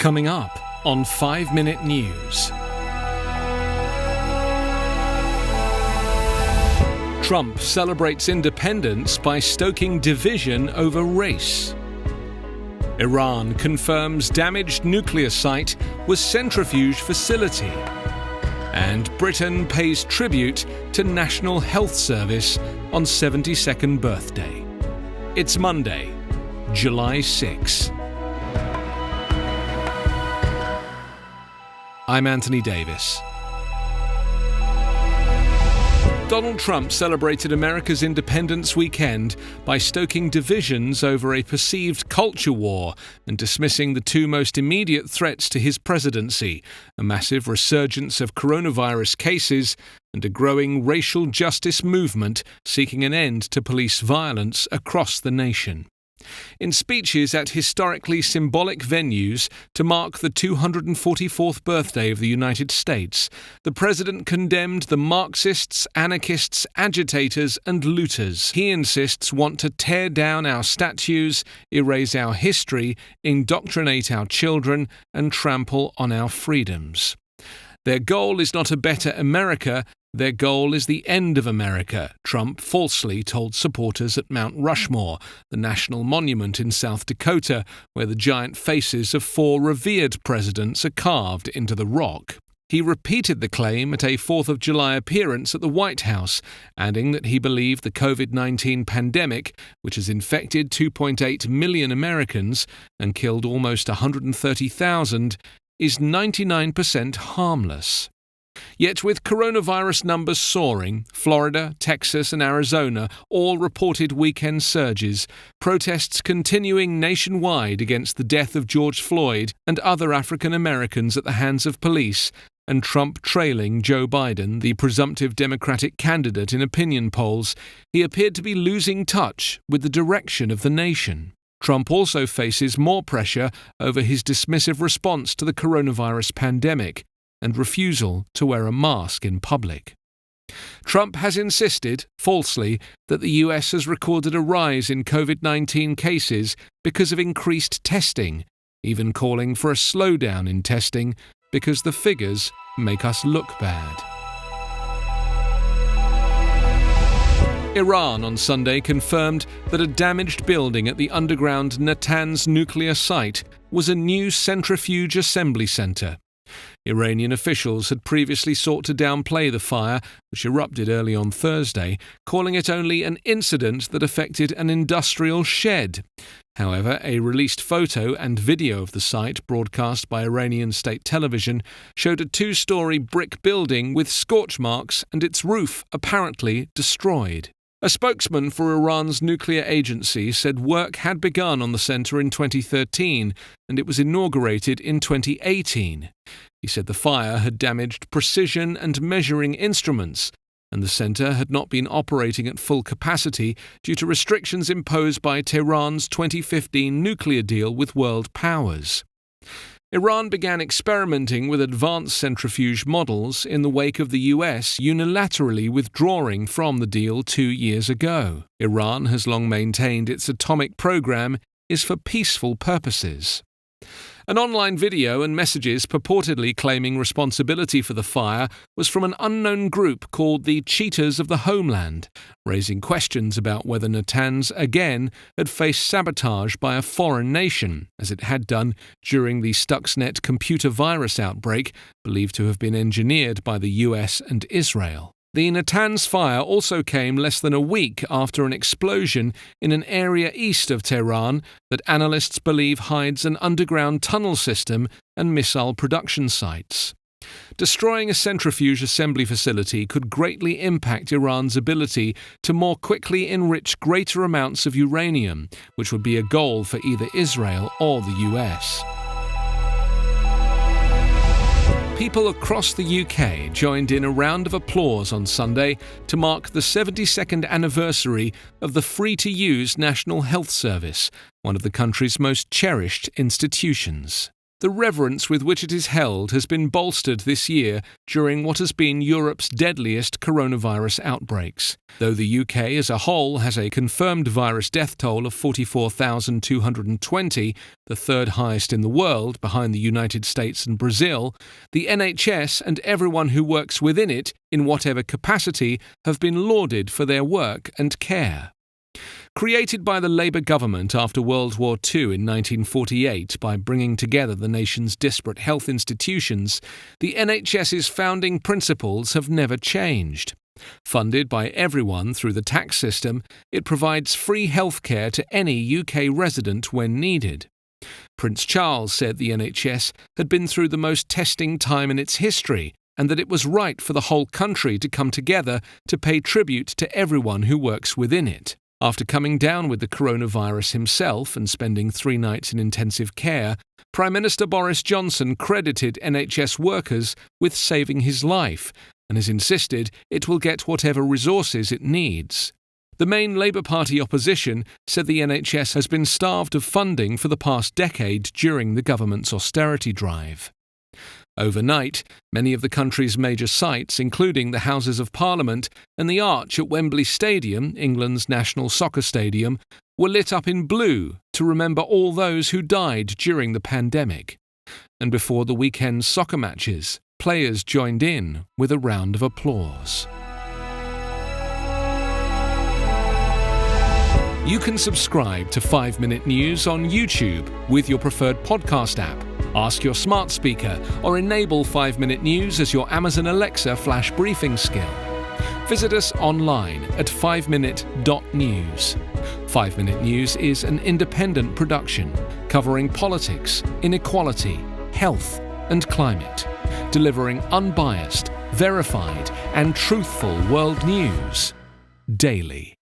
Coming up on 5 Minute News. Trump celebrates independence by stoking division over race. Iran confirms damaged nuclear site was centrifuge facility. And Britain pays tribute to National Health Service on 72nd birthday. It's Monday, July 6. I'm Anthony Davis. Donald Trump celebrated America's Independence weekend by stoking divisions over a perceived culture war and dismissing the two most immediate threats to his presidency, a massive resurgence of coronavirus cases and a growing racial justice movement seeking an end to police violence across the nation. In speeches at historically symbolic venues to mark the 244th birthday of the United States, the president condemned the Marxists, anarchists, agitators, and looters he insists want to tear down our statues, erase our history, indoctrinate our children, and trample on our freedoms. Their goal is not a better America. Their goal is the end of America, Trump falsely told supporters at Mount Rushmore, the national monument in South Dakota, where the giant faces of four revered presidents are carved into the rock. He repeated the claim at a 4th of July appearance at the White House, adding that he believed the COVID-19 pandemic, which has infected 2.8 million Americans and killed almost 130,000, is 99% harmless. Yet with coronavirus numbers soaring, Florida, Texas and Arizona all reported weekend surges, protests continuing nationwide against the death of George Floyd and other African Americans at the hands of police, and Trump trailing Joe Biden, the presumptive Democratic candidate in opinion polls, he appeared to be losing touch with the direction of the nation. Trump also faces more pressure over his dismissive response to the coronavirus pandemic and refusal to wear a mask in public. Trump has insisted, falsely, that the US has recorded a rise in COVID-19 cases because of increased testing, even calling for a slowdown in testing because the figures make us look bad. Iran on Sunday confirmed that a damaged building at the underground Natanz nuclear site was a new centrifuge assembly center. Iranian officials had previously sought to downplay the fire, which erupted early on Thursday, calling it only an incident that affected an industrial shed. However, a released photo and video of the site, broadcast by Iranian state television, showed a two-story brick building with scorch marks and its roof apparently destroyed. A spokesman for Iran's nuclear agency said work had begun on the center in 2013 and it was inaugurated in 2018. He said the fire had damaged precision and measuring instruments, and the center had not been operating at full capacity due to restrictions imposed by Tehran's 2015 nuclear deal with world powers. Iran began experimenting with advanced centrifuge models in the wake of the US unilaterally withdrawing from the deal 2 years ago. Iran has long maintained its atomic program is for peaceful purposes. An online video and messages purportedly claiming responsibility for the fire was from an unknown group called the Cheaters of the Homeland, raising questions about whether Natanz again had faced sabotage by a foreign nation, as it had done during the Stuxnet computer virus outbreak, believed to have been engineered by the US and Israel. The Natanz fire also came less than a week after an explosion in an area east of Tehran that analysts believe hides an underground tunnel system and missile production sites. Destroying a centrifuge assembly facility could greatly impact Iran's ability to more quickly enrich greater amounts of uranium, which would be a goal for either Israel or the US. People across the UK joined in a round of applause on Sunday to mark the 72nd anniversary of the free-to-use National Health Service, one of the country's most cherished institutions. the reverence with which it is held has been bolstered this year during what has been Europe's deadliest coronavirus outbreaks. Though the UK as a whole has a confirmed virus death toll of 44,220, the third highest in the world behind the United States and Brazil, the NHS and everyone who works within it, in whatever capacity, have been lauded for their work and care. Created by the Labour government after World War II in 1948 by bringing together the nation's disparate health institutions, the NHS's founding principles have never changed. Funded by everyone through the tax system, it provides free healthcare to any UK resident when needed. Prince Charles said the NHS had been through the most testing time in its history, and that it was right for the whole country to come together to pay tribute to everyone who works within it. After coming down with the coronavirus himself and spending 3 nights in intensive care, Prime Minister Boris Johnson credited NHS workers with saving his life and has insisted it will get whatever resources it needs. The main Labour Party opposition said the NHS has been starved of funding for the past decade during the government's austerity drive. Overnight, many of the country's major sites, including the Houses of Parliament and the Arch at Wembley Stadium, England's national soccer stadium, were lit up in blue to remember all those who died during the pandemic. And before the weekend's soccer matches, players joined in with a round of applause. You can subscribe to 5 Minute News on YouTube with your preferred podcast app. Ask your smart speaker or enable 5 Minute News as your Amazon Alexa flash briefing skill. Visit us online at 5minute.news. 5 Minute News is an independent production covering politics, inequality, health and climate, delivering unbiased, verified and truthful world news daily.